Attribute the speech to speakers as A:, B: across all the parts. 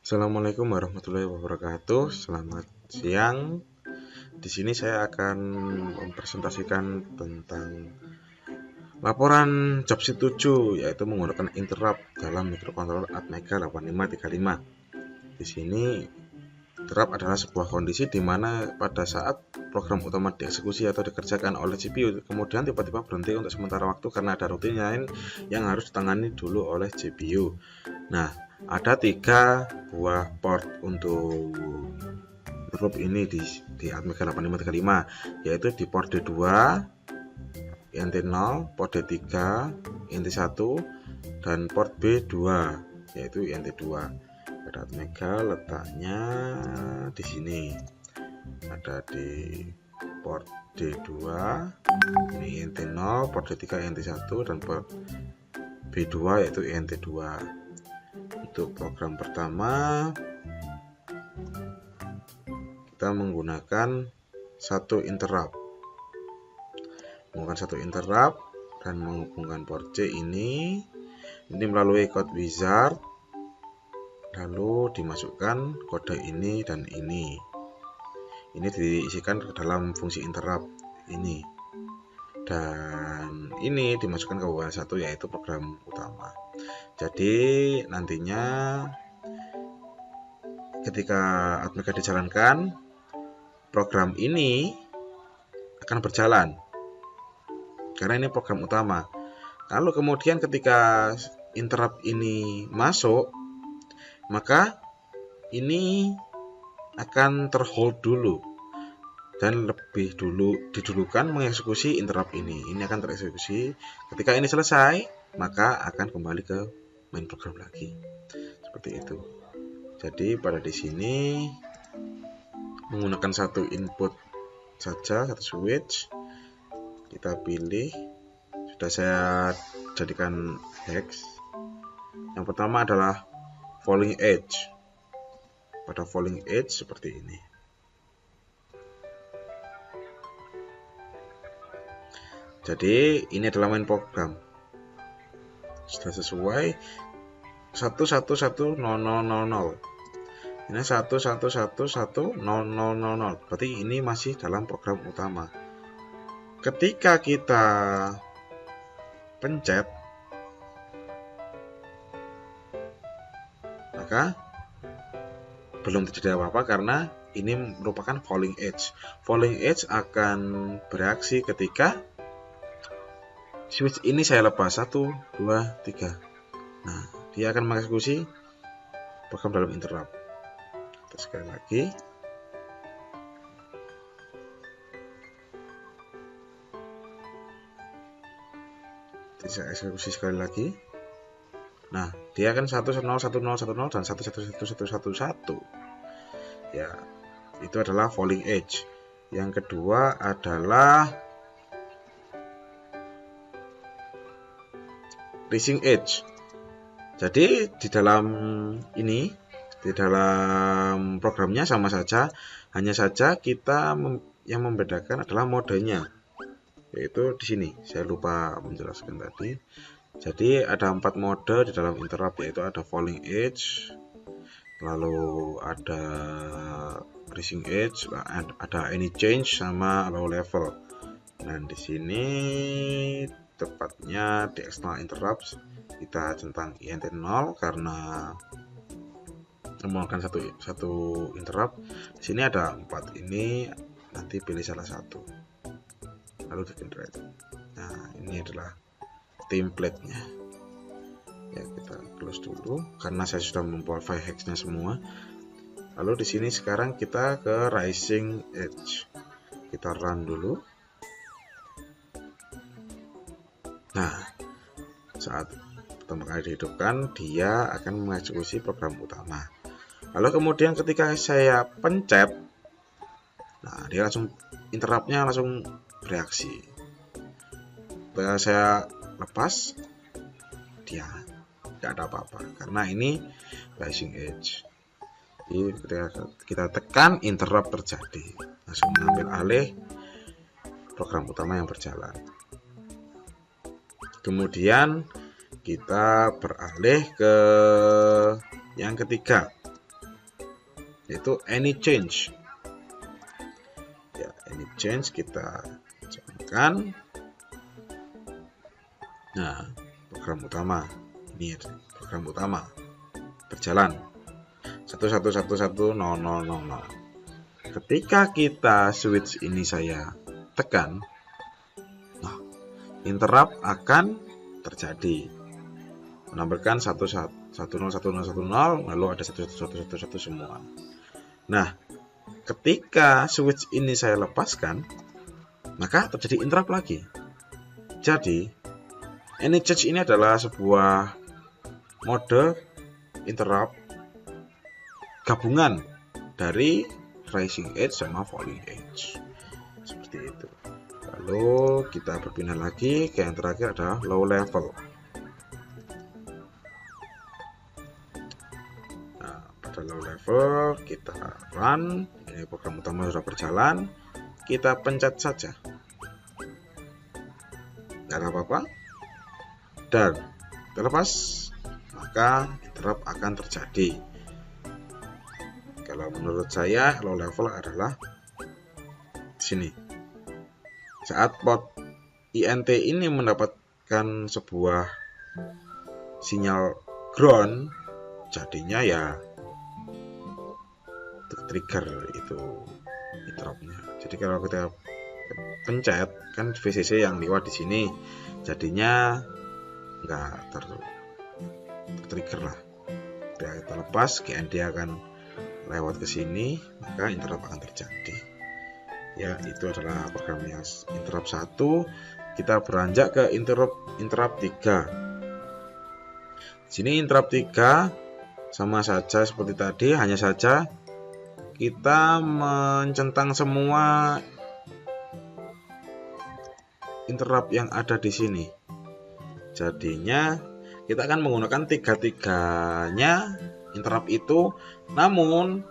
A: Assalamualaikum warahmatullahi wabarakatuh. Selamat siang. Di sini saya akan mempresentasikan tentang laporan job sheet 7, yaitu menggunakan interrupt dalam microcontroller Atmega 8535. Di sini interrupt adalah sebuah kondisi di mana pada saat program utama dieksekusi atau dikerjakan oleh CPU, kemudian tiba-tiba berhenti untuk sementara waktu karena ada rutin lain yang harus ditangani dulu oleh GPU. Nah, ada 3 buah port untuk interrupt ini di Atmega 8535, yaitu di port D2, INT0, port D3, INT1, dan port B2, yaitu INT2. Pada Atmega letaknya di sini, ada di port D2, ini INT0, port D3, INT1, dan port B2 yaitu INT2. Untuk program pertama kita menggunakan satu interrupt dan menghubungkan port C ini melalui code wizard, lalu dimasukkan kode ini dan ini diisikan ke dalam fungsi interrupt ini, dan ini dimasukkan ke bawah satu, yaitu program utama. Jadi nantinya ketika Atmega dijalankan, program ini akan berjalan karena ini program utama. Lalu kemudian ketika interrupt ini masuk, maka ini akan terhold dulu dan lebih dulu didulukan mengeksekusi interrupt ini. Ini akan tereksekusi. Ketika ini selesai, maka akan kembali ke main program lagi. Seperti itu. Jadi pada di sini menggunakan satu input saja, satu switch. Kita pilih. Sudah saya jadikan hex. Yang pertama adalah falling edge. Pada falling edge seperti ini. Jadi ini adalah main program. Sudah sesuai 1110000. Ini 1111000. Berarti ini masih dalam program utama. Ketika kita pencet, maka belum terjadi apa-apa karena ini merupakan falling edge. Falling edge akan bereaksi ketika switch ini saya lepas 1, 2, 3. Nah, dia akan mengeksekusi program dalam interrupt. Kita sekali lagi. Saya eksekusi sekali lagi. Nah, dia akan 1101010 dan 1111111. Ya, itu adalah falling edge. Yang kedua adalah rising edge. Jadi di dalam programnya sama saja, hanya saja kita yang membedakan adalah modenya, yaitu di sini. Saya lupa menjelaskan tadi. Jadi ada 4 mode di dalam interrupt, yaitu ada falling edge, lalu ada rising edge, ada any change, sama low level. Dan di sini tepatnya di external interrupts kita centang INT0 karena menggunakan satu interrupt. Di sini ada 4 ini, nanti pilih salah satu lalu di generate. Nah, ini adalah template-nya. Ya, kita close dulu karena saya sudah memprofile hex-nya semua. Lalu di sini sekarang kita ke rising edge. Kita run dulu. Nah, saat pertama kali dihidupkan, dia akan mengeksekusi program utama. Lalu kemudian ketika saya pencet, nah dia langsung interrupt-nya langsung bereaksi. Ketika saya lepas, dia tidak ada apa-apa karena ini rising edge. Jadi ketika kita tekan, interrupt terjadi, langsung mengambil alih program utama yang berjalan. Kemudian kita beralih ke yang ketiga, yaitu any change. Ya, any change kita jalankan. Nah, program utama ini program utama berjalan 11111000. Ketika kita switch ini saya tekan, nah, interrupt akan terjadi, menampilkan 101010 lalu ada 111111 semua. Nah, ketika switch ini saya lepaskan, maka terjadi interrupt lagi. Jadi any change ini adalah sebuah mode interrupt gabungan dari rising edge sama falling edge, seperti itu. Lalu kita berpindah lagi ke yang terakhir adalah low level. Nah, pada low level kita run, ini program utama sudah berjalan, kita pencet saja, nggak ada apa-apa. Dan terlepas, maka interrupt akan terjadi. Kalau menurut saya low level adalah di sini. Saat port INT ini mendapatkan sebuah sinyal ground, jadinya ya trigger itu interruptnya. Jadi kalau kita pencet kan VCC yang lewat di sini, jadinya nggak tertrigger lah. Kita lepas, GND akan lewat ke sini, maka interrupt akan terjadi. Ya, itu adalah programnya interrupt 1. Kita beranjak ke interrupt 3. Di sini interrupt 3 sama saja seperti tadi, hanya saja kita mencentang semua interrupt yang ada di sini. Jadinya kita akan menggunakan tiga-tiganya interrupt itu, namun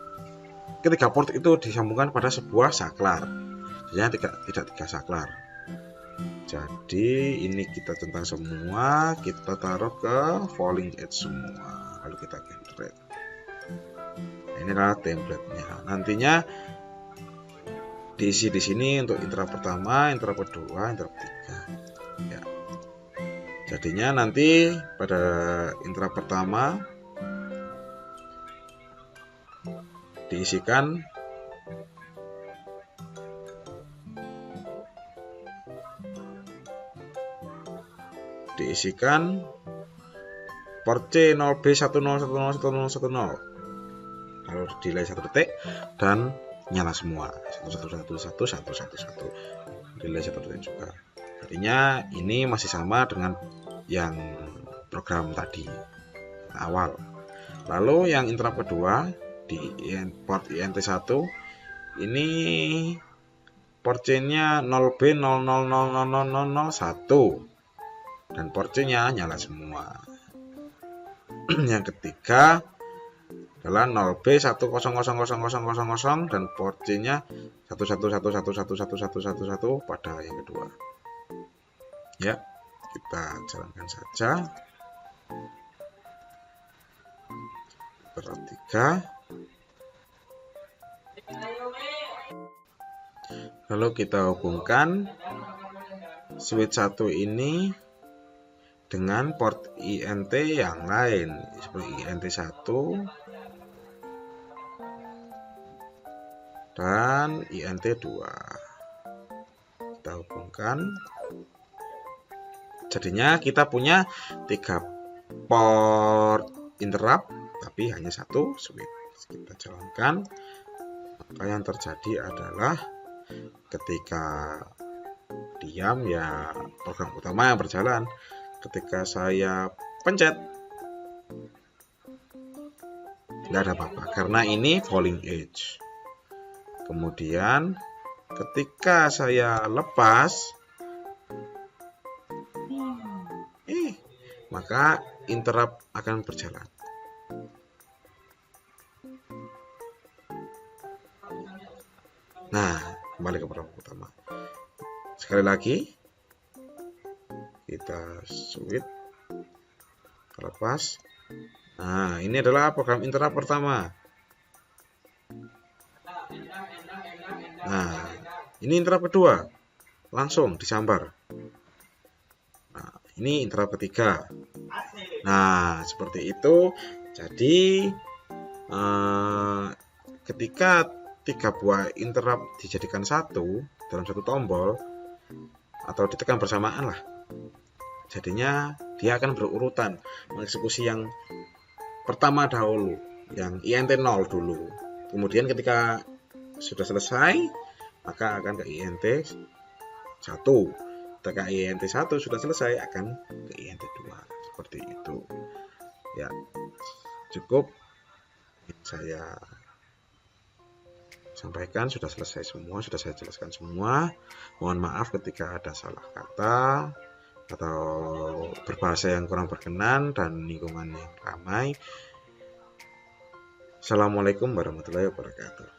A: ketiga port itu disambungkan pada sebuah saklar. Jadinya tidak tiga saklar. Jadi ini kita centang semua, kita taruh ke falling edge semua, lalu kita generate. Ini adalah template-nya. Nantinya diisi di sini untuk interrupt pertama, interrupt kedua, interrupt 3. Ya. Jadinya nanti pada interrupt pertama diisikan port C 0B10101010, lalu delay 1 detik dan nyala semua 11111111, delay 1 detik juga. Artinya ini masih sama dengan yang program tadi awal. Lalu yang interrupt kedua di port INT1 ini port C-nya 0B000001 dan port C-nya nyala semua. Yang ketiga adalah 0B10000000 dan port C-nya 11111111 pada yang kedua. Ya, kita jalankan saja. Interrupt 3. Lalu kita hubungkan switch 1 ini dengan port INT yang lain, seperti INT1 dan INT2. Kita hubungkan. Jadinya kita punya 3 port interrupt tapi hanya 1 switch. Kita jalankan. Maka yang terjadi adalah ketika diam ya program utama yang berjalan. Ketika saya pencet nggak ada apa-apa karena ini falling edge. Kemudian ketika saya lepas maka interrupt akan berjalan. Nah, kembali ke program utama. Sekali lagi kita switch, lepas. Nah, ini adalah program interrupt pertama. Nah, ini interrupt kedua, langsung disambar. Nah, ini interrupt ketiga. Nah, seperti itu. Jadi ketika 3 buah interrupt dijadikan satu dalam satu tombol atau ditekan bersamaan lah, jadinya dia akan berurutan mengeksekusi yang pertama dahulu, yang INT 0 dulu. Kemudian ketika sudah selesai, maka akan ke INT 1. Ketika INT 1 sudah selesai, akan ke INT 2. Seperti itu. Ya, cukup saya sampaikan, sudah selesai semua, sudah saya jelaskan semua. Mohon maaf ketika ada salah kata atau berbahasa yang kurang berkenan dan lingkungan yang ramai. Assalamualaikum warahmatullahi wabarakatuh.